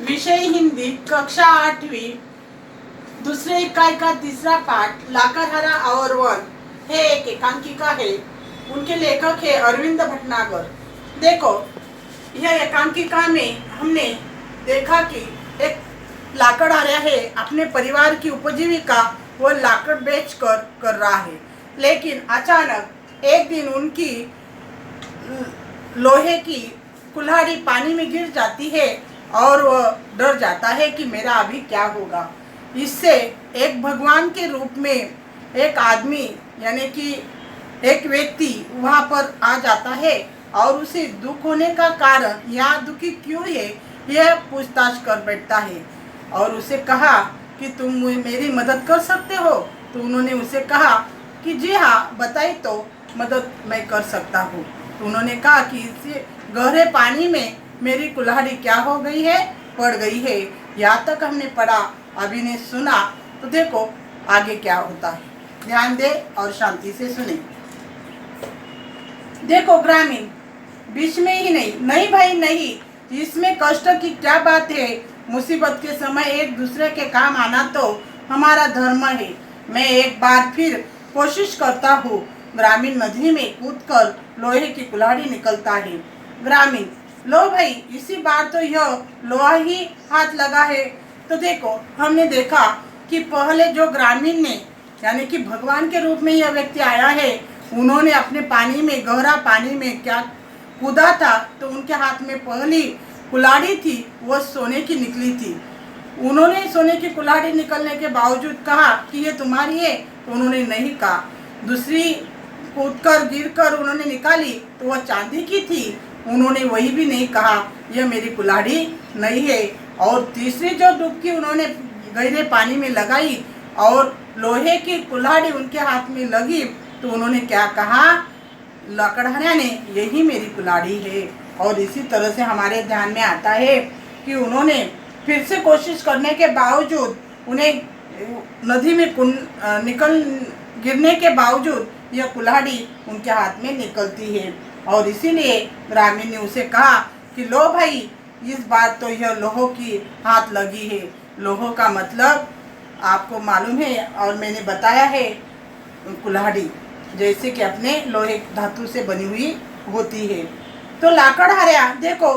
विषय हिंदी कक्षा 8वीं दूसरे इकाई का तीसरा पाठ लाकड़हारा और वन। है एक एकांकिका है। उनके लेखक है अरविंद भटनागर। देखो, यह एकांकिका में हमने देखा कि एक लाकड़हारा है, अपने परिवार की उपजीविका वो लाकड़ बेचकर कर रहा है। लेकिन अचानक एक दिन उनकी लोहे की कुल्हाड़ी पानी में गिर जाती है और वह डर जाता है कि मेरा अभी क्या होगा। इससे एक भगवान के रूप में एक आदमी यानी कि एक व्यक्ति वहाँ पर आ जाता है और उसे दुख होने का कारण या दुखी क्यों है यह पूछताछ कर बैठता है और उसे कहा कि तुम मेरी मदद कर सकते हो। तो उन्होंने उसे कहा कि जी हाँ, बताइए तो मदद मैं कर सकता हूँ। तो उन्होंने कहा कि इस गहरे पानी में मेरी कुल्हाड़ी क्या हो गई है, पड़ गई है। यहाँ तक हमने पढ़ा, अभी ने सुना, तो देखो आगे क्या होता है। ध्यान दे और शांति से सुने। देखो ग्रामीण, बीच में ही नहीं, नहीं भाई नहीं, इसमें कष्ट की क्या बात है। मुसीबत के समय एक दूसरे के काम आना तो हमारा धर्म है। मैं एक बार फिर कोशिश करता हूँ। ग्रामीण नदी में कूदकर लोहे की कुल्हाड़ी निकलता है। ग्रामीण, लो भाई, इसी बार तो यह लोहा ही हाथ लगा है। तो देखो, हमने देखा कि पहले जो ग्रामीण ने यानी कि भगवान के रूप में यह व्यक्ति आया है, उन्होंने अपने पानी में, गहरा पानी में क्या कूदा था, तो उनके हाथ में पहली कुल्हाड़ी थी, वह सोने की निकली थी। उन्होंने सोने की कुल्हाड़ी निकलने के बावजूद कहा कि ये तुम्हारी है, तो उन्होंने नहीं कहा। दूसरी कूदकर गिरकर उन्होंने निकाली तो वह चांदी की थी, उन्होंने वही भी नहीं कहा यह मेरी कुल्हाड़ी नहीं है। और तीसरी जो डुबकी उन्होंने गहरे पानी में लगाई और लोहे की कुल्हाड़ी उनके हाथ में लगी, तो उन्होंने क्या कहा, लकड़हारा ने यही मेरी कुल्हाड़ी है। और इसी तरह से हमारे ध्यान में आता है कि उन्होंने फिर से कोशिश करने के बावजूद, उन्हें नदी में निकल गिरने के बावजूद यह कुल्हाड़ी उनके हाथ में निकलती है। और इसीलिए ग्रामीण ने उसे कहा कि लो भाई, इस बार तो यह लोहो की हाथ लगी है। लोहो का मतलब आपको मालूम है और मैंने बताया है, कुल्हाड़ी जैसे कि अपने लोहे धातु से बनी हुई होती है। तो लाकड़हारा देखो,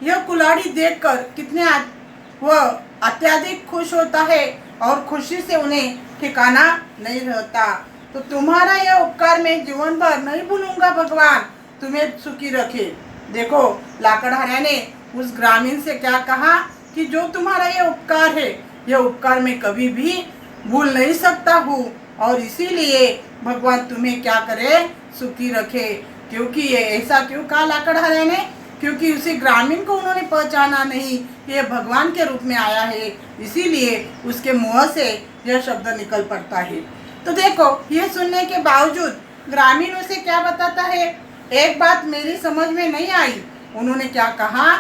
यह कुल्हाड़ी देखकर कितने वह अत्यधिक खुश होता है और खुशी से उन्हें ठिकाना नहीं रहता। तो तुम्हारा यह उपकार मैं जीवन भर नहीं भूलूंगा, भगवान तुम्हें सुखी रखे। देखो, लाकड़हारा ने उस ग्रामीण से क्या कहा कि जो तुम्हारा यह उपकार है, यह उपकार मैं कभी भी भूल नहीं सकता हूँ और इसीलिए भगवान तुम्हें क्या करे, सुखी रखे। क्योंकि ये ऐसा क्यों कहा लाकड़हारा ने, क्योंकि उसी ग्रामीण को उन्होंने पहचाना नहीं कि ये भगवान के रूप में आया है, इसीलिए उसके मुंह से यह शब्द निकल पड़ता है। तो देखो, यह सुनने के बावजूद ग्रामीण उसे क्या बताता है, एक बात मेरी समझ में नहीं आई। उन्होंने क्या कहा,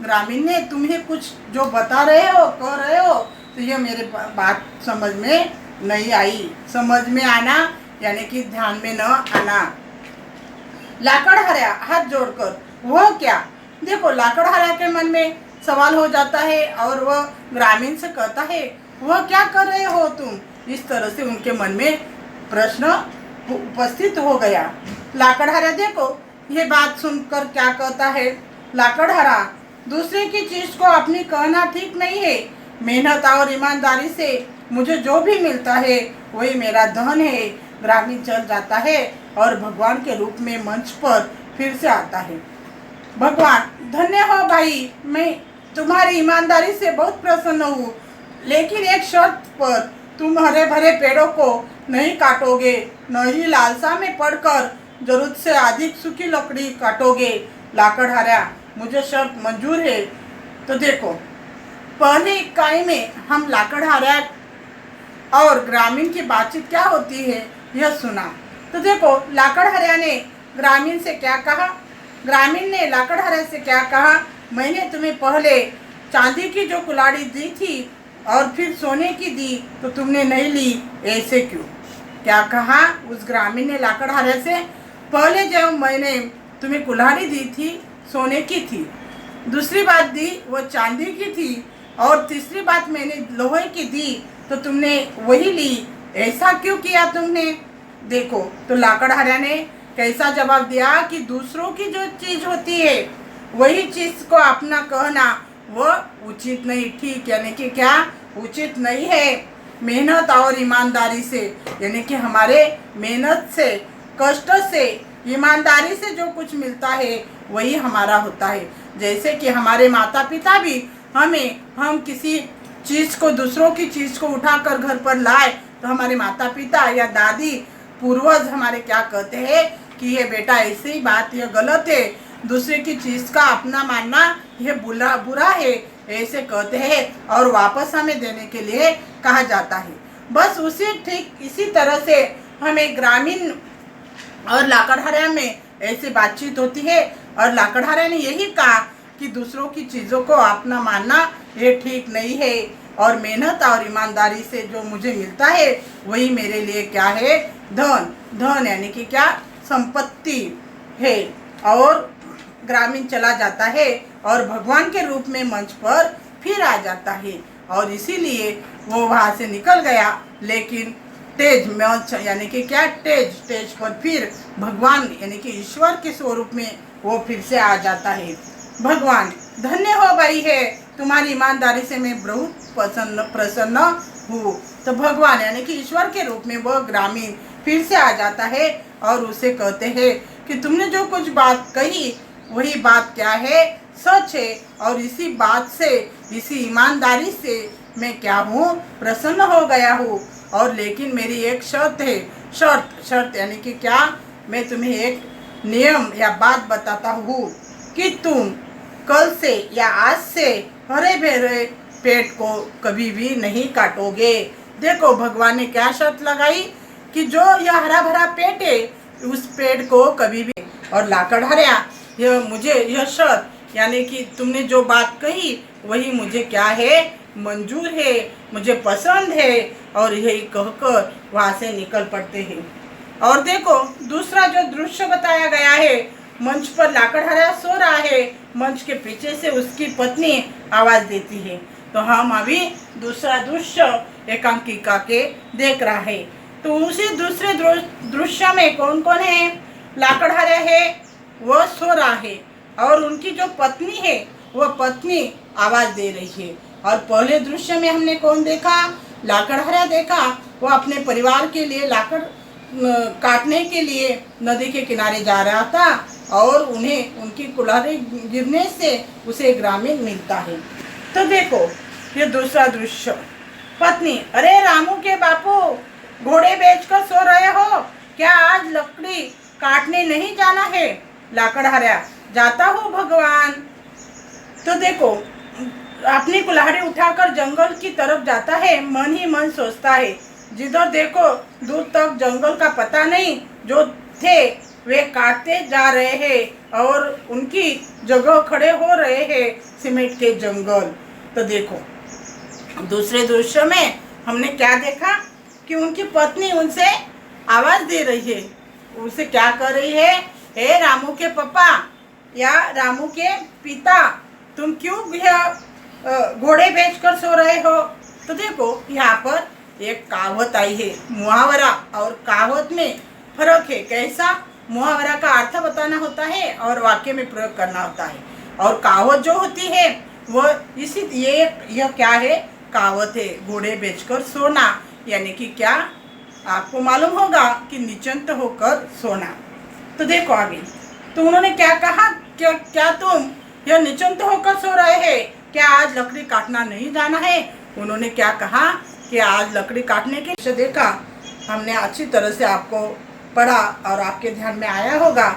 ग्रामीण ने, तुम्हें कुछ जो बता रहे हो, कह रहे हो, तो यह मेरे बात समझ में नहीं आई। समझ में आना यानी कि ध्यान में न आना। लाकड़हारा हाथ जोड़कर, वह क्या। देखो, लाकड़हारा के मन में सवाल हो जाता है और वह ग्रामीण से कहता है, वह क्या कर रहे हो तुम। इस तरह से उनके मन में प्रश्न उपस्थित हो गया। लाकड़हारा देखो, ये बात सुनकर क्या कहता है, लाकड़हारा, दूसरे की चीज को अपनी कहना ठीक नहीं है। मेहनत और ईमानदारी से मुझे जो भी मिलता है वही मेरा धन है। ग्रामीण चल जाता है और भगवान के रूप में मंच पर फिर से आता है। भगवान, धन्य हो भाई, मैं तुम्हारी ईमानदारी से बहुत प्रसन्न हूँ, लेकिन एक शर्त पर, तुम हरे भरे पेड़ों को नहीं काटोगे, न ही लालसा में पड़कर जरूरत से अधिक सूखी लकड़ी काटोगे। लाकड़हारा, मुझे शर्त मंजूर है। तो देखो, पहले इकाई में हम लाकड़हारा और ग्रामीण की बातचीत क्या होती है यह सुना। तो देखो, लाकड़हारा ने ग्रामीण से क्या कहा, ग्रामीण ने लाकड़हारा से क्या कहा, मैंने तुम्हें पहले चांदी की जो कुल्हाड़ी दी थी और फिर सोने की दी, तो तुमने नहीं ली, ऐसे क्यों। क्या कहा उस ग्रामीण ने लाकड़हारा से, पहले जब मैंने तुम्हें कुल्हाड़ी दी थी सोने की थी, दूसरी बात दी वो चांदी की थी, और तीसरी बात मैंने लोहे की दी तो तुमने वही ली, ऐसा क्यों किया तुमने? देखो तो लाकड़हारा ने कैसा जवाब दिया कि दूसरों की जो चीज़ होती है वही चीज़ को अपना कहना वो उचित नहीं, ठीक यानी कि क्या उचित नहीं है। मेहनत और ईमानदारी से यानी कि हमारे मेहनत से, कष्ट से, ईमानदारी से जो कुछ मिलता है वही हमारा होता है। जैसे कि हमारे माता पिता भी हम किसी चीज़ को, दूसरों की चीज़ को उठाकर घर पर लाए तो हमारे माता पिता या दादी पूर्वज हमारे क्या कहते हैं कि ये बेटा ऐसी ही बात, ये गलत है, दूसरे की चीज़ का अपना मानना ये बुरा है, ऐसे कहते हैं और वापस हमें देने के लिए कहा जाता है। बस ठीक इसी तरह से हमें ग्रामीण और लाकड़हारा में ऐसी बातचीत होती है। और लाकड़हारा ने यही कहा कि दूसरों की चीज़ों को अपना मानना ये ठीक नहीं है और मेहनत और ईमानदारी से जो मुझे मिलता है वही मेरे लिए क्या है, धन यानी कि क्या, संपत्ति है। और ग्रामीण चला जाता है और भगवान के रूप में मंच पर फिर आ जाता है और इसीलिए वो वहाँ से निकल गया। लेकिन तेज मंच यानी कि क्या, तेज पर फिर भगवान यानी कि ईश्वर के स्वरूप में वो फिर से आ जाता है। भगवान धन्य हो भाई है, तुम्हारी ईमानदारी से मैं बहुत प्रसन्न हूँ। तो भगवान यानी कि ईश्वर के रूप में वो ग्रामीण फिर से आ जाता है और उसे कहते हैं कि तुमने जो कुछ बात कही वही बात क्या है, सच है। और इसी बात से, इसी ईमानदारी से मैं क्या हूँ, प्रसन्न हो गया हूँ। और लेकिन मेरी एक शर्त है, शर्त यानी कि क्या, मैं तुम्हें एक नियम या बात बताता हूँ कि तुम कल से या आज से हरे भरे पेड़ को कभी भी नहीं काटोगे। देखो भगवान ने क्या शर्त लगाई कि जो यह हरा भरा पेड़ है उस पेड़ को कभी भी, और लाकड़हारा यह शर्त यानी कि तुमने जो बात कही वही मुझे क्या है, मंजूर है, मुझे पसंद है। और यही कहकर वहाँ से निकल पड़ते हैं। और देखो दूसरा जो दृश्य बताया गया है, मंच पर लाकड़हारा सो रहा है, मंच के पीछे से उसकी पत्नी आवाज़ देती है। तो हम अभी दूसरा दृश्य एकांकिका के देख रहा है। तो उसी दूसरे दृश्य में कौन कौन है, लाकड़हारा है, वह सो रहा है और उनकी जो पत्नी है वह पत्नी आवाज़ दे रही है। और पहले दृश्य में हमने कौन देखा, लाकड़हारा देखा, वो अपने परिवार के लिए लाकड़ काटने के लिए नदी के किनारे जा रहा था और उन्हें उनकी कुल्हाड़ी गिरने से उसे ग्रामीण मिलता है। तो देखो ये दूसरा दृश्य, पत्नी, अरे रामू के बापू घोड़े बेचकर सो रहे हो क्या, आज लकड़ी काटने नहीं जाना है? लाकड़हारा, जाता हूँ भगवान। तो देखो अपनी कुल्हाड़ी उठाकर जंगल की तरफ जाता है, मन ही मन सोचता है जिधर देखो दूर तक जंगल का पता नहीं, जो थे वे काटते जा रहे हैं और उनकी जगह खड़े हो रहे हैं सीमेंट के जंगल। तो देखो दूसरे दृश्य में हमने क्या देखा कि उनकी पत्नी उनसे आवाज़ दे रही है, उसे क्या कर रही है, हे रामू के पापा या रामू के पिता, तुम क्यों घोड़े बेचकर सो रहे हो? तो देखो यहाँ पर एक कहावत आई है, मुहावरा और कहावत में फर्क है। कैसा, मुहावरा का अर्थ बताना होता है और वाक्य में प्रयोग करना होता है। और कहावत जो होती है वह यह क्या है, कहावत है, घोड़े बेचकर सोना, यानी कि क्या, आपको मालूम होगा कि निश्चिंत होकर सोना। तो देखो आगे, तो उन्होंने क्या कहा, क्या तुम यह निश्चिंत होकर सो रहे हैं, क्या आज लकड़ी काटना नहीं जाना है? उन्होंने क्या कहा कि आज लकड़ी काटने के लिए देखा, हमने अच्छी तरह से आपको पढ़ा और आपके ध्यान में आया होगा